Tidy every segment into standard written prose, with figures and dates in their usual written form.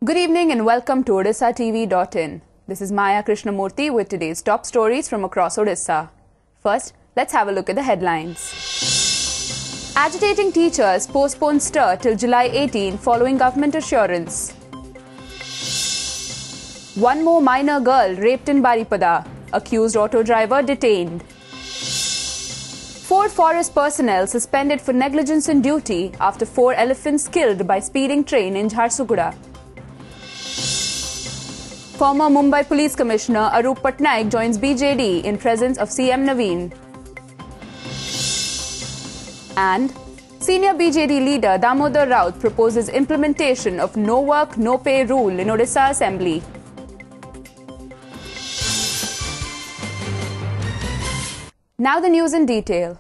Good evening and welcome to OdishaTV.in. This is Maya Krishnamurthy with today's top stories from across Odisha. First, let's have a look at the headlines. Agitating teachers postpone stir till July 18 following government assurance. One more minor girl raped in Rapada. Accused auto driver detained. 4 forest personnel suspended for negligence in duty after 4 elephants killed by speeding train in Jharsuguda. Former Mumbai Police Commissioner Roop Singh joins BJD in presence of CM Naveen. And senior BJD leader Damodar Raut proposes implementation of no work, no pay rule in Odisha Assembly. Now the news in detail.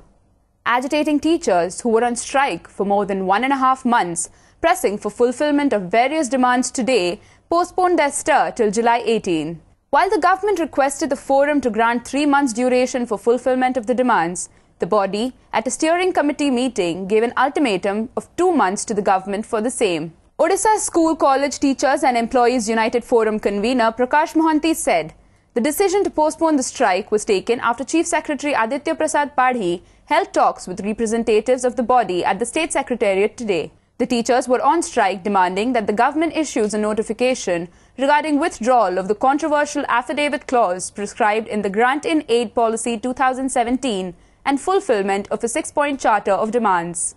Agitating teachers who were on strike for more than 1.5 months, pressing for fulfillment of various demands today, postponed their stir till July 18. While the government requested the forum to grant 3 months duration for fulfillment of the demands, the body, at a steering committee meeting, gave an ultimatum of 2 months to the government for the same. Odisha School College Teachers and Employees United Forum convener Prakash Mohanty said, the decision to postpone the strike was taken after Chief Secretary Aditya Prasad Padhi held talks with representatives of the body at the State Secretariat today. The teachers were on strike demanding that the government issues a notification regarding withdrawal of the controversial affidavit clause prescribed in the Grant in Aid Policy 2017 and fulfillment of a 6-point charter of demands.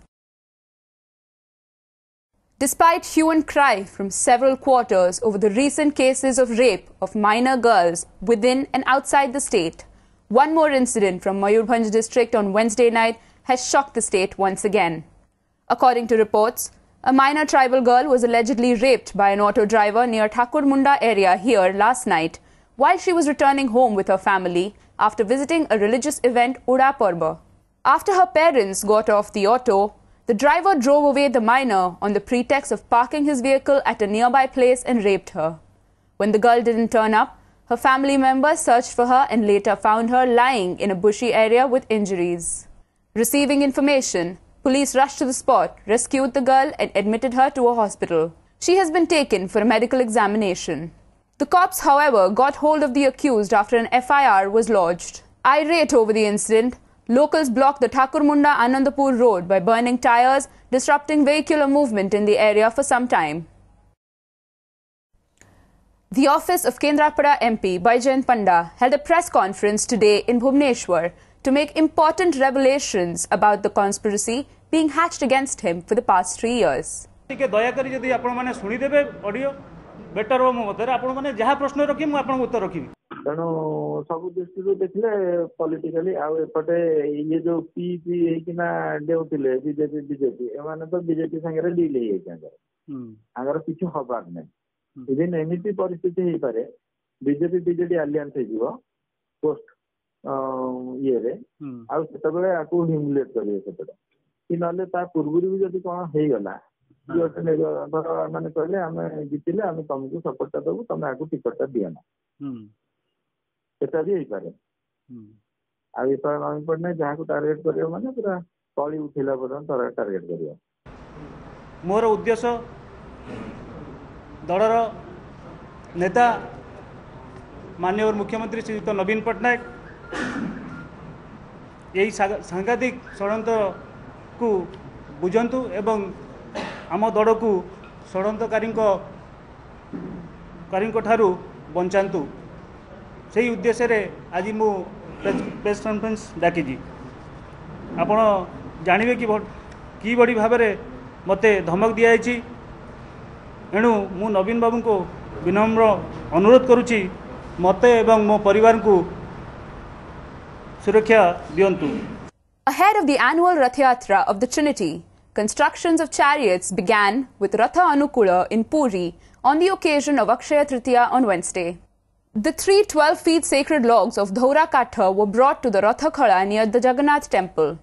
Despite hue and cry from several quarters over the recent cases of rape of minor girls within and outside the state, one more incident from Mayurbhanj district on Wednesday night has shocked the state once again. According to reports, a minor tribal girl was allegedly raped by an auto driver near Thakurmunda area here last night while she was returning home with her family after visiting a religious event Uda Parba. After her parents got off the auto, the driver drove away the minor on the pretext of parking his vehicle at a nearby place and raped her. When the girl didn't turn up, her family members searched for her and later found her lying in a bushy area with injuries. Receiving information, police rushed to the spot, rescued the girl and admitted her to a hospital. She has been taken for a medical examination. The cops, however, got hold of the accused after an FIR was lodged. Irate over the incident, locals blocked the Thakurmunda Anandapur road by burning tires, disrupting vehicular movement in the area for some time. The office of Rapada MP Baijayant Panda held a press conference today in Bhubaneswar to make important revelations about the conspiracy being hatched against him for the past 3 years. ତେଣୁ ସବୁ ଦୃଷ୍ଟିରୁ ଦେଖିଲେ politically ଆଉ ଏପଟେ ଇଏ ଯୋଉ P P ହେଇକିନା ଦେଉଥିଲେ ବିଜେପି ଏମାନେ ତ ବିଜେପି ସାଙ୍ଗରେ ଡିଲ୍ ହେଇଯାଇଛି ତାଙ୍କର କିଛି ହବାର ନାହିଁ ଇଭିନ୍ ଏମିତି ପରିସ୍ଥିତି ହେଇପାରେ ବିଜେଡି ଆଲିଆନ୍ସ ହେଇଯିବ ପୋଷ୍ଟ ଇଏରେ ଆଉ ସେତେବେଳେ ଆକୁ ହ୍ୟୁମିଲେଟ୍ କରିବେ ସେପଟେ କି ନହେଲେ ତା ପୂର୍ବରୁ ବି ଯଦି କଣ ହେଇଗଲା ମାନେ କହିଲେ ଆମେ ଜିତିଲେ ଆମେ ତମକୁ ସପୋର୍ଟଟା ଦବୁ ତମେ ଆକୁ ଟିକଟଟା ଦିଅ ନା ସେଟା ବି ହେଇପାରେ ଆଉ ଏପାର ନବୀନ ପଟ୍ଟନାୟକ ଯାହାକୁ ଟାର୍ଗେଟ କରିବ ମାନେ ପୁରା କଳି ଉଠିଲା ପର୍ଯ୍ୟନ୍ତ ଟାର୍ଗେଟ କରିବ। ମୋର ଉଦ୍ଦେଶ୍ୟ ଦଳର ନେତା ମାନନୀୟ ମୁଖ୍ୟମନ୍ତ୍ରୀ ଶ୍ରୀଯୁକ୍ତ ନବୀନ ପଟ୍ଟନାୟକ ଏହି ସାଂଘାତିକ ଷଡ଼ୟନ୍ତ୍ରକୁ ବୁଝନ୍ତୁ ଏବଂ ଆମ ଦଳକୁ ଷଡ଼ୟନ୍ତ୍ରକାରୀଙ୍କ ଠାରୁ ବଞ୍ଚାନ୍ତୁ। ସେହି ଉଦ୍ଦେଶ୍ୟରେ ଆଜି ମୁଁ ପ୍ରେସ୍ କନଫରେନ୍ସ ଡାକିଛି। ଆପଣ ଜାଣିବେ କିଭଳି ଭାବରେ ମୋତେ ଧମକ ଦିଆଯାଇଛି। ଏଣୁ ମୁଁ ନବୀନ ବାବୁଙ୍କୁ ବିନମ୍ର ଅନୁରୋଧ କରୁଛି ମୋତେ ଏବଂ ମୋ ପରିବାରକୁ ସୁରକ୍ଷା ଦିଅନ୍ତୁ। Ahead of the annual Rath Yatra of the Trinity, constructions of chariots began with Ratha Anukula in Puri on the occasion of Akshaya Tritiya on Wednesday. The 3 12-feet sacred logs of Dhaura Katha were brought to the Ratha Khala near the Jagannath temple.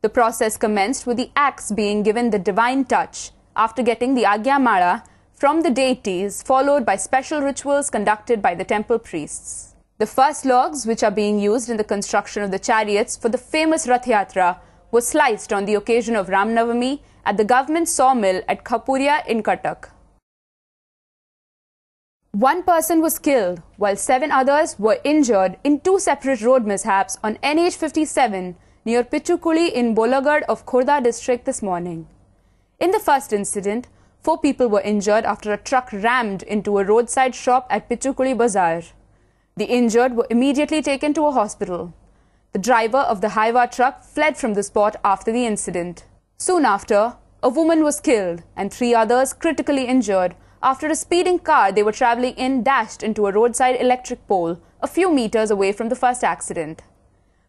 The process commenced with the axe being given the divine touch after getting the Agya Mala from the deities, followed by special rituals conducted by the temple priests. The first logs, which are being used in the construction of the chariots for the famous Rath Yatra, were sliced on the occasion of Ram Navami at the government sawmill at Khapuria in Cuttack. One person was killed, while 7 others were injured in 2 separate road mishaps on NH57 near Pichukuli in Bolagad of Khordha district this morning. In the first incident, 4 people were injured after a truck rammed into a roadside shop at Pichukuli Bazaar. The injured were immediately taken to a hospital. The driver of the Highway truck fled from the spot after the incident. Soon after, a woman was killed and 3 others critically injured after a speeding car they were travelling in dashed into a roadside electric pole a few meters away from the first accident.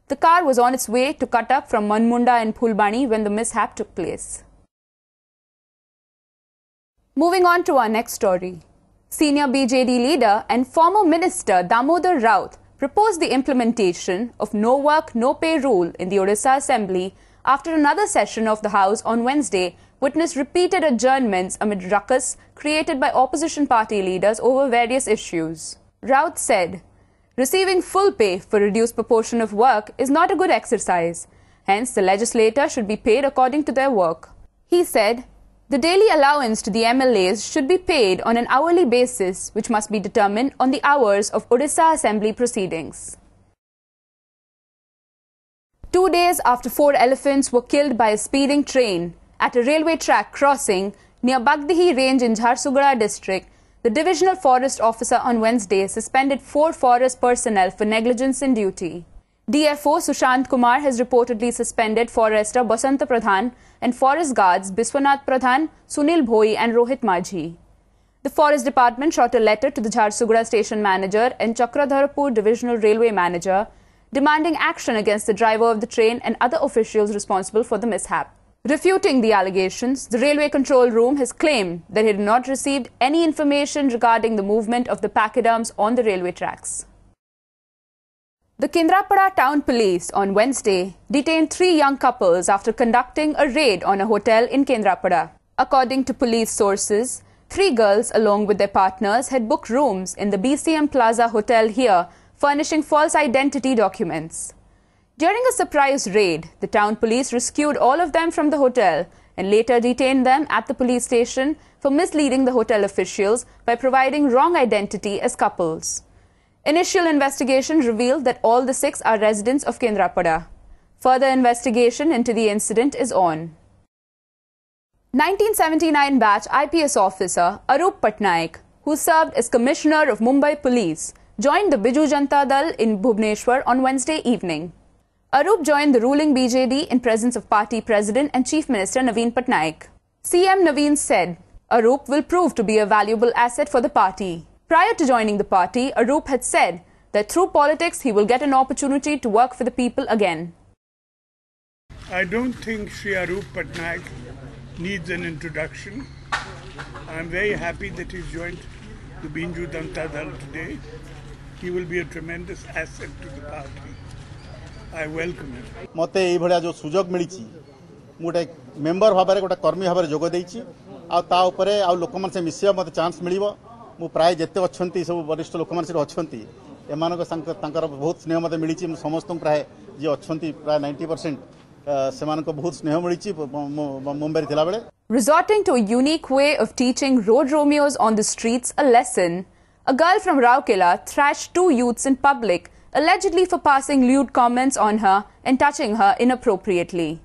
The car was on its way to cut up from Manmunda and Phulbani when the mishap took place. Moving on to our next story. Senior BJD leader and former minister Damodar Raut proposed the implementation of no work, no pay rule in the Odisha Assembly after another session of the House on Wednesday witnessed repeated adjournments amid ruckus created by opposition party leaders over various issues. Raut said, "Receiving full pay for reduced proportion of work is not a good exercise. Hence, the legislator should be paid according to their work." He said, "The daily allowance to the MLAs should be paid on an hourly basis, which must be determined on the hours of Odisha Assembly proceedings." 2 days after 4 elephants were killed by a speeding train at a railway track crossing near Bagdihi range in Jharsuguda district, the divisional forest officer on Wednesday suspended 4 forest personnel for negligence in duty. DFO Sushant Kumar has reportedly suspended forester Basanta Pradhan and forest guards Biswanath Pradhan, Sunil Bhoi and Rohit Majhi. The forest department shot a letter to the Jharsuguda station manager and Chakradharpur divisional railway manager demanding action against the driver of the train and other officials responsible for the mishap. Refuting the allegations, the Railway Control Room has claimed that it had not received any information regarding the movement of the pachyderms on the railway tracks. The Kendrapada Town Police on Wednesday detained 3 young couples after conducting a raid on a hotel in Kendrapada. According to police sources, 3 girls along with their partners had booked rooms in the BCM Plaza Hotel here, furnishing false identity documents. During a surprise raid, the town police rescued all of them from the hotel and later detained them at the police station for misleading the hotel officials by providing wrong identity as couples. Initial investigation revealed that all the 6 are residents of Kendrapada. Further investigation into the incident is on. 1979 batch IPS officer Roop Patnaik, who served as Commissioner of Mumbai Police, joined the Biju Janata Dal in Bhubaneswar on Wednesday evening. Roop joined the ruling BJD in presence of party president and Chief Minister Naveen Patnaik. CM Naveen said, "Roop will prove to be a valuable asset for the party." Prior to joining the party, Roop had said that through politics he will get an opportunity to work for the people again. I don't think Shri Roop Patnaik needs an introduction. I'm very happy that he's joined the Biju Janata Dal today. He will be a tremendous asset to the party. I welcome him. मते ए भलिया जो सुजोग मिली गोटे member भाव गोटे कर्मी भाव जोग देती आ उपरे आ लोक से मिसिया मत चांस मिल मु प्राय जिते अच्छा सब वरिष्ठ लोक मैंने अच्छा एम बहुत स्नेह मत मिली समस्त प्राय जी अच्छा प्राय 90% से बहुत स्नेह मिली मुंबई थिला बेले. Resorting to a unique way of teaching road Romeos on the streets a lesson, a girl from Raukela thrashed 2 youths in public, allegedly for passing lewd comments on her and touching her inappropriately.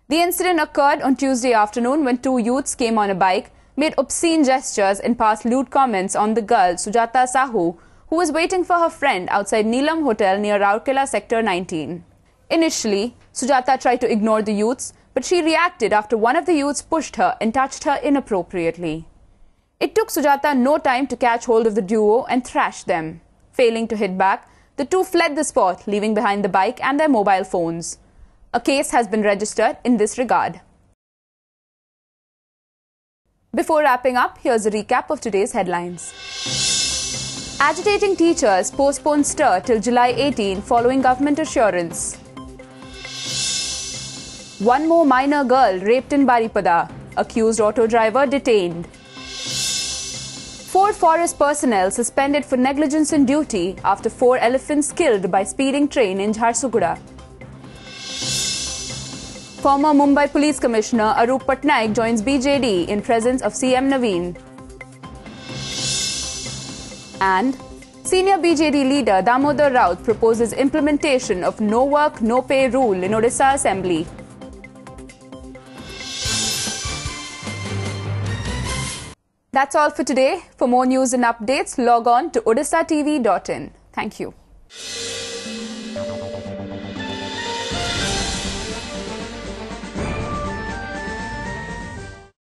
The incident occurred on Tuesday afternoon when 2 youths came on a bike, made obscene gestures and passed lewd comments on the girl Sujata Sahu, who was waiting for her friend outside Neelam Hotel near Raukela Sector 19. Initially, Sujata tried to ignore the youths, but she reacted after one of the youths pushed her and touched her inappropriately. It took Sujata no time to catch hold of the duo and thrash them. Failing to hit back, the 2 fled the spot, leaving behind the bike and their mobile phones. A case has been registered in this regard. Before wrapping up, here's a recap of today's headlines. Agitating teachers postpone stir till July 18 following government assurance. 1 more minor girl raped in Rapada. Accused auto driver detained. 4 forest personnel suspended for negligence in duty after 4 elephants killed by speeding train in Jharsuguda. Former Mumbai Police Commissioner Roop Patnaik joins BJD in presence of CM Naveen. And senior BJD leader Damodar Raut proposes implementation of no work, no pay rule in Odisha Assembly. That's all for today. For more news and updates, log on to OdishaTV.in. Thank you.